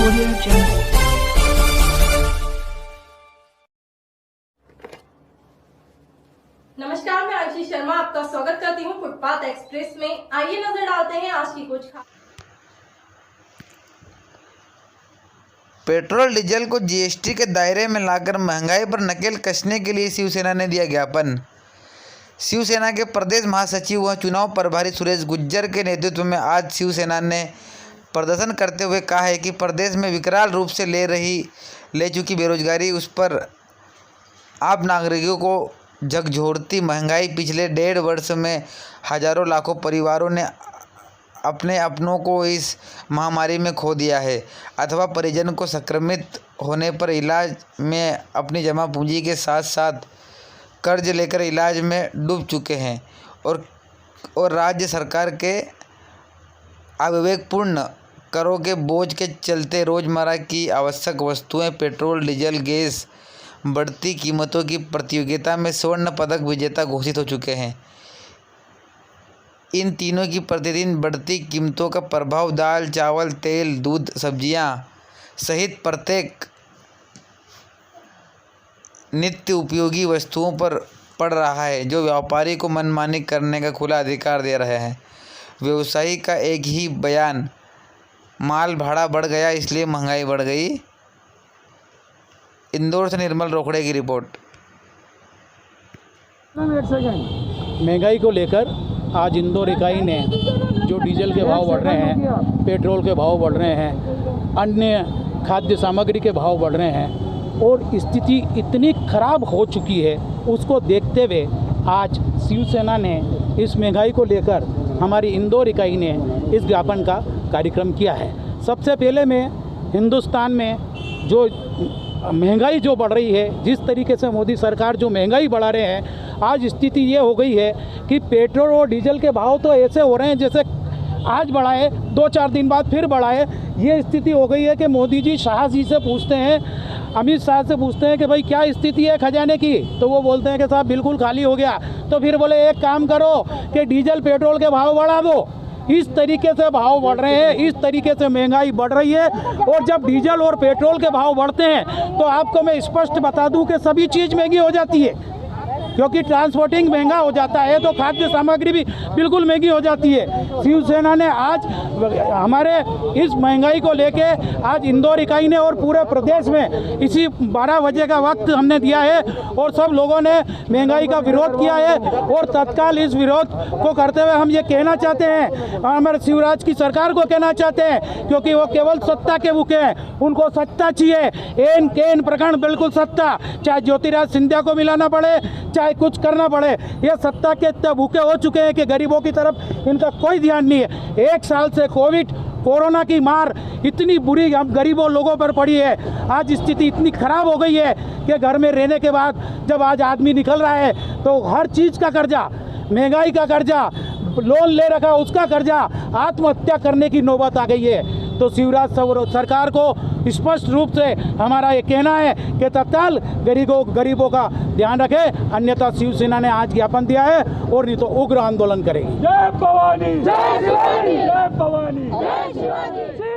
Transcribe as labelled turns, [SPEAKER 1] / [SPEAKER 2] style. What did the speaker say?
[SPEAKER 1] Audio Jungle.
[SPEAKER 2] नमस्कार, मैं आयुषी शर्मा आपका स्वागत करती हूं फुटपाथ एक्सप्रेस में। आइए नजर डालते हैं आज की कुछ खास।
[SPEAKER 3] पेट्रोल डीजल को जीएसटी के दायरे में लाकर महंगाई पर नकेल कसने के लिए शिवसेना ने दिया ज्ञापन। शिवसेना के प्रदेश महासचिव व चुनाव प्रभारी सुरेश गुर्जर के नेतृत्व में आज शिवसेना ने प्रदर्शन करते हुए कहा है कि प्रदेश में विकराल रूप से ले चुकी बेरोजगारी, उस पर आम नागरिकों को झकझोरती महंगाई, पिछले 1.5 वर्ष में हजारों लाखों परिवारों ने अपने अपनों को इस महामारी में खो दिया है अथवा परिजन को संक्रमित होने पर इलाज में अपनी जमा पूंजी के साथ साथ कर्ज लेकर इलाज में डूब चुके हैं और राज्य सरकार के अविवेकपूर्ण करों के बोझ के चलते रोज़मर्रा की आवश्यक वस्तुएं, पेट्रोल, डीजल, गैस बढ़ती कीमतों की प्रतियोगिता में स्वर्ण पदक विजेता घोषित हो चुके हैं। इन तीनों की प्रतिदिन बढ़ती कीमतों का प्रभाव दाल, चावल, तेल, दूध, सब्जियां सहित प्रत्येक नित्य उपयोगी वस्तुओं पर पड़ रहा है, जो व्यापारी को मनमानी करने का खुला अधिकार दे रहे हैं। व्यवसायी का एक ही बयान, माल भाड़ा बढ़ गया इसलिए महंगाई बढ़ गई। इंदौर से निर्मल रोकड़े की रिपोर्ट।
[SPEAKER 4] महंगाई को लेकर आज इंदौर इकाई ने जो डीजल के भाव बढ़ रहे हैं, पेट्रोल के भाव बढ़ रहे हैं, अन्य खाद्य सामग्री के भाव बढ़ रहे हैं और स्थिति इतनी खराब हो चुकी है, उसको देखते हुए आज शिवसेना ने इस महंगाई को लेकर हमारी इंदौर इकाई ने इस ज्ञापन का कार्यक्रम किया है। सबसे पहले मैं हिंदुस्तान में जो महंगाई जो बढ़ रही है, जिस तरीके से मोदी सरकार जो महंगाई बढ़ा रहे हैं, आज स्थिति ये हो गई है कि पेट्रोल और डीजल के भाव तो ऐसे हो रहे हैं जैसे आज बढ़ाए 2-4 दिन बाद फिर बढ़ाए। ये स्थिति हो गई है कि मोदी जी शाह जी से पूछते हैं, अमित शाह से पूछते हैं कि भाई क्या स्थिति है खजाने की, तो वो बोलते हैं कि साहब बिल्कुल खाली हो गया। तो फिर बोले एक काम करो कि डीजल पेट्रोल के भाव बढ़ा दो। इस तरीके से भाव बढ़ रहे हैं, इस तरीके से महंगाई बढ़ रही है। और जब डीजल और पेट्रोल के भाव बढ़ते हैं तो आपको मैं स्पष्ट बता दूं कि सभी चीज़ महंगी हो जाती है, क्योंकि ट्रांसपोर्टिंग महंगा हो जाता है तो खाद्य सामग्री भी बिल्कुल महंगी हो जाती है। शिवसेना ने आज हमारे इस महंगाई को लेके आज इंदौर इकाई ने और पूरे प्रदेश में इसी 12 बजे का वक्त हमने दिया है और सब लोगों ने महंगाई का विरोध किया है। और तत्काल इस विरोध को करते हुए हम ये कहना चाहते हैं, हमारे शिवराज की सरकार को कहना चाहते हैं, क्योंकि वो केवल सत्ता के भूखे हैं, उनको सत्ता चाहिए। एन केन प्रखंड बिल्कुल सत्ता, चाहे ज्योतिराज सिंधिया को मिलाना पड़े, चाहे कुछ करना पड़े। ये सत्ता के इतने भूखे हो चुके हैं कि गरीबों की तरफ इनका कोई ध्यान नहीं है। 1 साल से कोरोना की मार इतनी बुरी हम गरीबों लोगों पर पड़ी है। आज स्थिति इतनी खराब हो गई है कि घर में रहने के बाद जब आज आदमी निकल रहा है तो हर चीज़ का कर्जा, महंगाई का कर्जा, लोन ले रखा उसका कर्जा, आत्महत्या करने की नौबत आ गई है। तो शिवराज सरकार को स्पष्ट रूप से हमारा ये कहना है कि तत्काल गरीबों का ध्यान रखे, अन्यथा शिवसेना ने आज ज्ञापन दिया है और नहीं तो उग्र आंदोलन करेगी।
[SPEAKER 5] जय भवानी, जय शिवानी, जय भवानी, जय शिवानी।